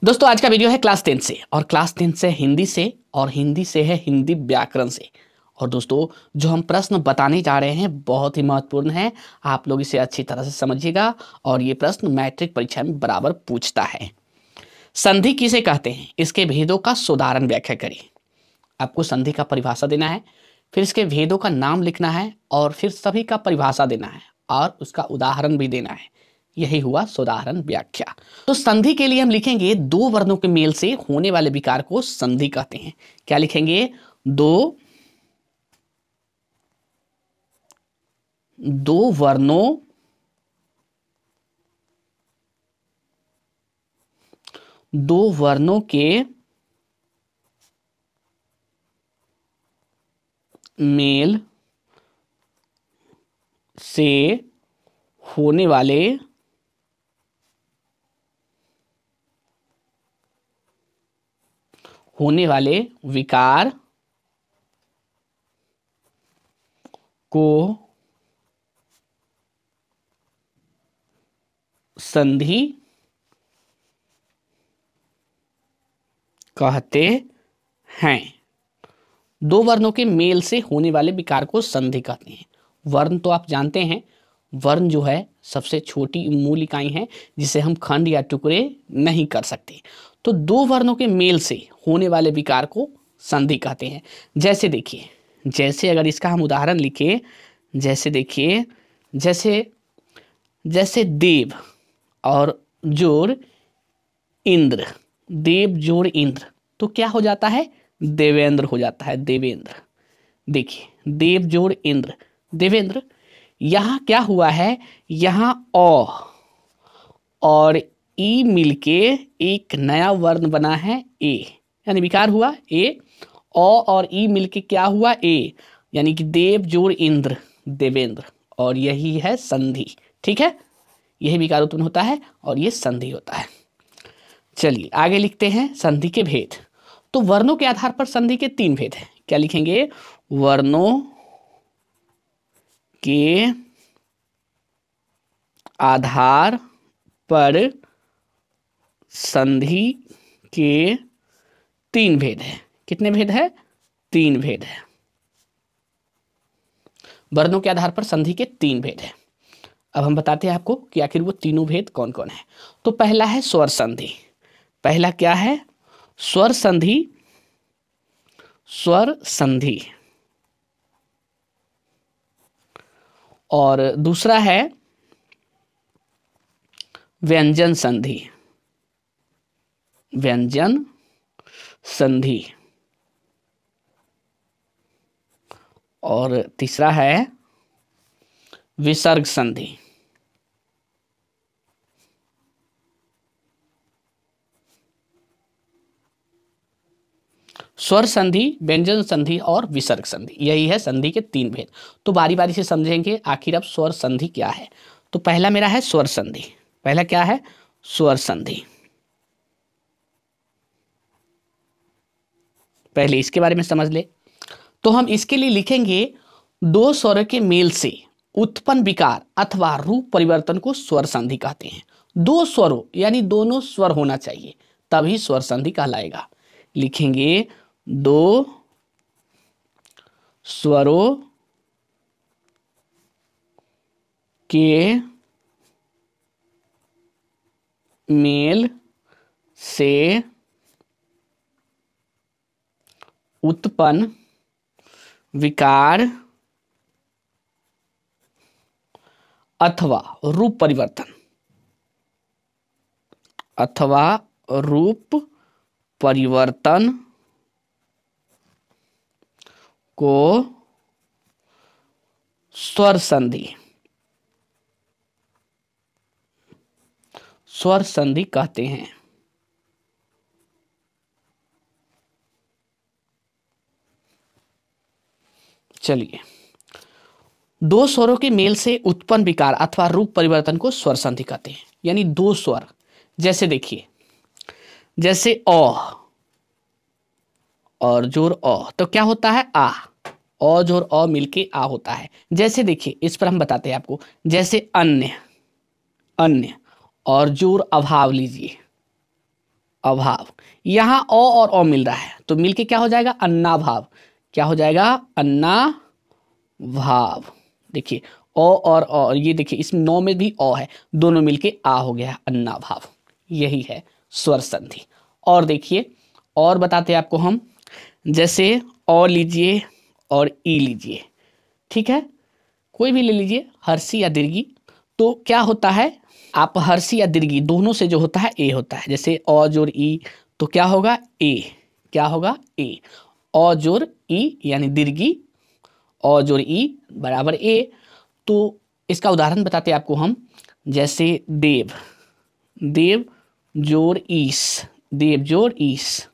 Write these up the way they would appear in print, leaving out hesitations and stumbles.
दोस्तों आज का वीडियो है क्लास 10 से, और क्लास 10 से हिंदी से, और हिंदी से है हिंदी व्याकरण से। और दोस्तों जो हम प्रश्न बताने जा रहे हैं बहुत ही महत्वपूर्ण है, आप लोग इसे अच्छी तरह से समझिएगा। और ये प्रश्न मैट्रिक परीक्षा में बराबर पूछता है। संधि किसे कहते हैं, इसके भेदों का सोदाहरण व्याख्या करिए। आपको संधि का परिभाषा देना है, फिर इसके भेदों का नाम लिखना है, और फिर सभी का परिभाषा देना है, और उसका उदाहरण भी देना है। यही हुआ सोदाहरण व्याख्या। तो संधि के लिए हम लिखेंगे दो वर्णों के मेल से होने वाले विकार को संधि कहते हैं। क्या लिखेंगे? दो वर्णों के मेल से होने वाले विकार को संधि कहते हैं। दो वर्णों के मेल से होने वाले विकार को संधि कहते हैं। वर्ण तो आप जानते हैं, वर्ण जो है सबसे छोटी मूल इकाई है जिसे हम खंड या टुकड़े नहीं कर सकते। तो दो वर्णों के मेल से होने वाले विकार को संधि कहते हैं। जैसे देखिए, जैसे अगर इसका हम उदाहरण लिखें, जैसे देखिए, जैसे देव और जोड़ इंद्र, देव जोड़ इंद्र, तो क्या हो जाता है? देवेंद्र हो जाता है, देवेंद्र। देखिए, देव जोड़ इंद्र, देवेंद्र। यहां क्या हुआ है? यहां औ और ई मिलके एक नया वर्ण बना है ए, यानी विकार हुआ ए। औ और ई मिलके क्या हुआ? ए, यानी कि देव जोड़ इंद्र, देवेंद्र। और यही है संधि। ठीक है, यही विकार उत्पन्न होता है और ये संधि होता है। चलिए आगे लिखते हैं संधि के भेद। तो वर्णों के आधार पर संधि के तीन भेद हैं। क्या लिखेंगे? वर्णों के आधार पर संधि के तीन भेद हैं। कितने भेद हैं? तीन भेद हैं। वर्णों के आधार पर संधि के तीन भेद हैं। अब हम बताते हैं आपको कि आखिर वो तीनों भेद कौन कौन है। तो पहला है स्वर संधि। पहला क्या है? स्वर संधि। स्वर संधि। और दूसरा है व्यंजन संधि। व्यंजन संधि। और तीसरा है विसर्ग संधि। स्वर संधि, व्यंजन संधि और विसर्ग संधि, यही है संधि के तीन भेद। तो बारी बारी से समझेंगे आखिर अब स्वर संधि क्या है। तो पहला मेरा है स्वर संधि। पहला क्या है? स्वर संधि। पहले इसके बारे में समझ ले। तो हम इसके लिए लिखेंगे दो स्वरों के मेल से उत्पन्न विकार अथवा रूप परिवर्तन को स्वर संधि कहते हैं। दो स्वरों यानी दोनों स्वर होना चाहिए, तभी स्वर संधि कहलाएगा। लिखेंगे दो स्वरों के मेल से उत्पन्न विकार अथवा रूप परिवर्तन को स्वर संधि कहते हैं। चलिए, दो स्वरों के मेल से उत्पन्न विकार अथवा रूप परिवर्तन को स्वर संधि कहते हैं। यानी दो स्वर, जैसे देखिए, जैसे अ और जोड़ अ, तो क्या होता है? आ। अ जोड़ अ मिलके आ होता है। जैसे देखिए, इस पर हम बताते हैं आपको, जैसे अन्य, अन्य और जोड़ अभाव लीजिए, अभाव। यहाँ अ और अ मिल रहा है तो मिलके क्या हो जाएगा, अन्नाभाव। क्या हो जाएगा, अन्नाभाव। देखिए अ और ये देखिए इसमें नौ में भी अ है, दोनों मिलके आ हो गया, अन्नाभाव। यही है स्वर संधि। और देखिए और बताते हैं आपको हम, जैसे अ लीजिए और ई लीजिए, ठीक है, कोई भी ले लीजिए, हर्षी या दीर्घी। तो क्या होता है, आप हर्षी या दीर्घी दोनों से जो होता है ए होता है। जैसे अ जोड़ ई तो क्या होगा, ए। क्या होगा, ए। अ जोड़ ई यानी दीर्घी, अ जोड़ ई बराबर ए। तो इसका उदाहरण बताते हैं आपको हम, जैसे देव, देव जोड़ ईस, देव जोड़ ईस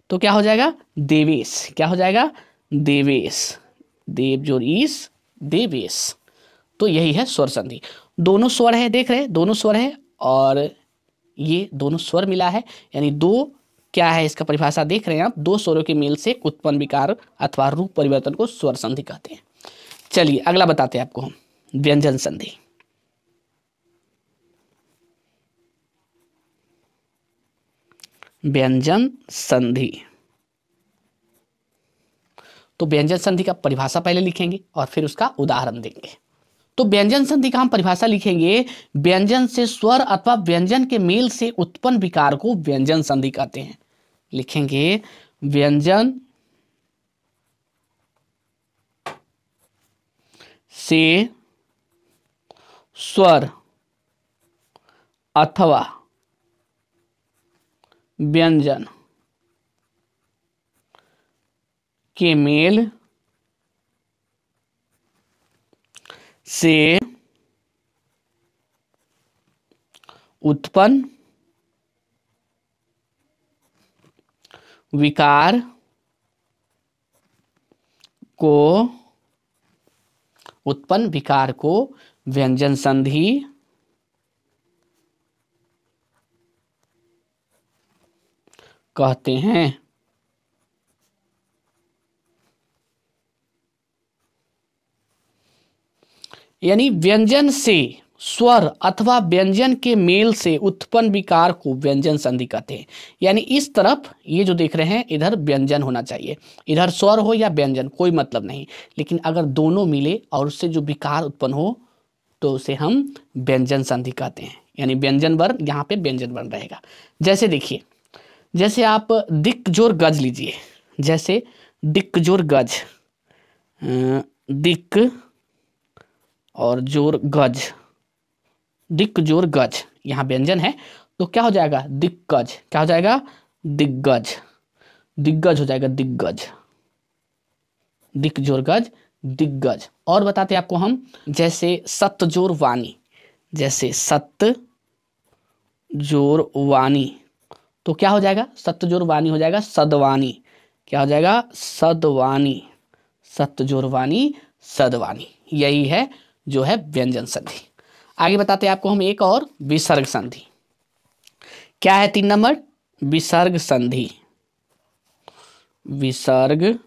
तो क्या हो जाएगा, देवेश। क्या हो जाएगा, देवेश। देव जोड़ ईस, देवेश। तो यही है स्वर संधि। दोनों स्वर है, देख रहे हैं दोनों स्वर है, और ये दोनों स्वर मिला है, यानी दो, क्या है इसका परिभाषा देख रहे हैं आप, दो स्वरों के मेल से उत्पन्न विकार अथवा रूप परिवर्तन को स्वर संधि कहते हैं। चलिए अगला बताते हैं आपको हम, व्यंजन संधि। व्यंजन संधि, तो व्यंजन संधि का परिभाषा पहले लिखेंगे और फिर उसका उदाहरण देंगे। तो व्यंजन संधि का हम परिभाषा लिखेंगे, व्यंजन से स्वर अथवा व्यंजन के मेल से उत्पन्न विकार को व्यंजन संधि कहते हैं। लिखेंगे व्यंजन से स्वर अथवा व्यंजन के मेल से उत्पन्न विकार को व्यंजन संधि कहते हैं। यानी व्यंजन से स्वर अथवा व्यंजन के मेल से उत्पन्न विकार को व्यंजन संधि कहते हैं। यानी इस तरफ ये जो देख रहे हैं, इधर व्यंजन होना चाहिए, इधर स्वर हो या व्यंजन कोई मतलब नहीं, लेकिन अगर दोनों मिले और उससे जो विकार उत्पन्न हो तो उसे हम व्यंजन संधि कहते हैं। यानी व्यंजन वर्ण यहाँ पे व्यंजन वर्ण रहेगा। जैसे देखिए, जैसे आप दिक जोर गज लीजिए, जैसे दिक जोर गज, दिक और जोर गज, दिक जोर गज, यहाँ व्यंजन है तो क्या हो जाएगा, दिग्गज। क्या हो जाएगा, दिग्गज। दिग्गज हो जाएगा, दिग्गज। दिक जोर गज, दिग्गज। और बताते हैं आपको हम, जैसे सत्य जोर वाणी, जैसे सत्य जोर वाणी तो क्या हो जाएगा, सत्य जोर वाणी हो जाएगा सदवानी। क्या हो जाएगा, सदवानी। सत्य जोर वाणी, सदवानी। यही है जो है व्यंजन संधि। आगे बताते हैं आपको हम एक और, विसर्ग संधि। क्या है 3 नंबर, विसर्ग संधि। विसर्ग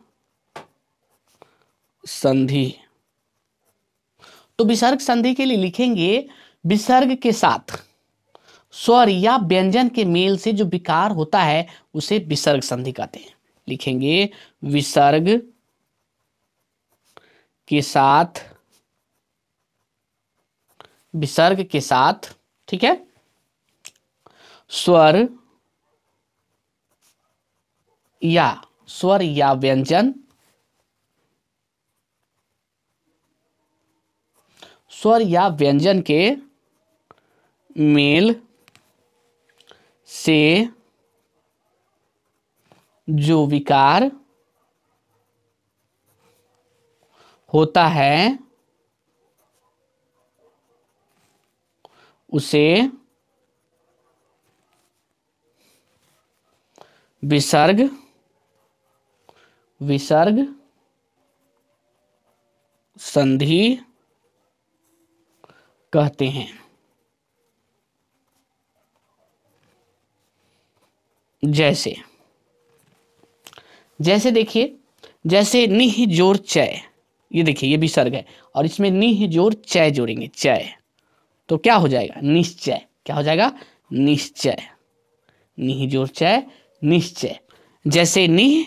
संधि, तो विसर्ग संधि के लिए लिखेंगे, विसर्ग के साथ स्वर या व्यंजन के मेल से जो विकार होता है उसे विसर्ग संधि कहते हैं। लिखेंगे विसर्ग के साथ, विसर्ग के साथ, ठीक है, स्वर या व्यंजन, स्वर या व्यंजन के मेल से जो विकार होता है उसे विसर्ग संधि कहते हैं। जैसे देखिए, जैसे निह जोड़ चय, ये देखिए ये विसर्ग है और इसमें निह जोड़ चय जोड़ेंगे, चय तो क्या हो जाएगा, निश्चय। क्या हो जाएगा, निश्चय। निह जोर चय निश्चय। जैसे निह,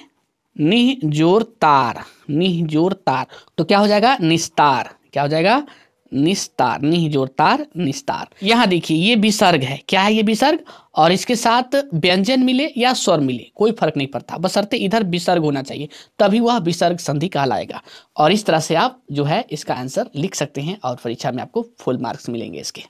निह जोर तार, निह जोर तार, तो क्या हो जाएगा निस्तार। क्या हो जाएगा निस्तार, निह जोर तार निस्तार। यहां देखिए ये विसर्ग है, क्या है ये विसर्ग, और इसके साथ व्यंजन मिले या स्वर मिले कोई फर्क नहीं पड़ता, बशर्ते इधर विसर्ग होना चाहिए, तभी वह विसर्ग संधि कहलाएगा। और इस तरह से आप जो है इसका आंसर लिख सकते हैं और परीक्षा में आपको फुल मार्क्स मिलेंगे इसके।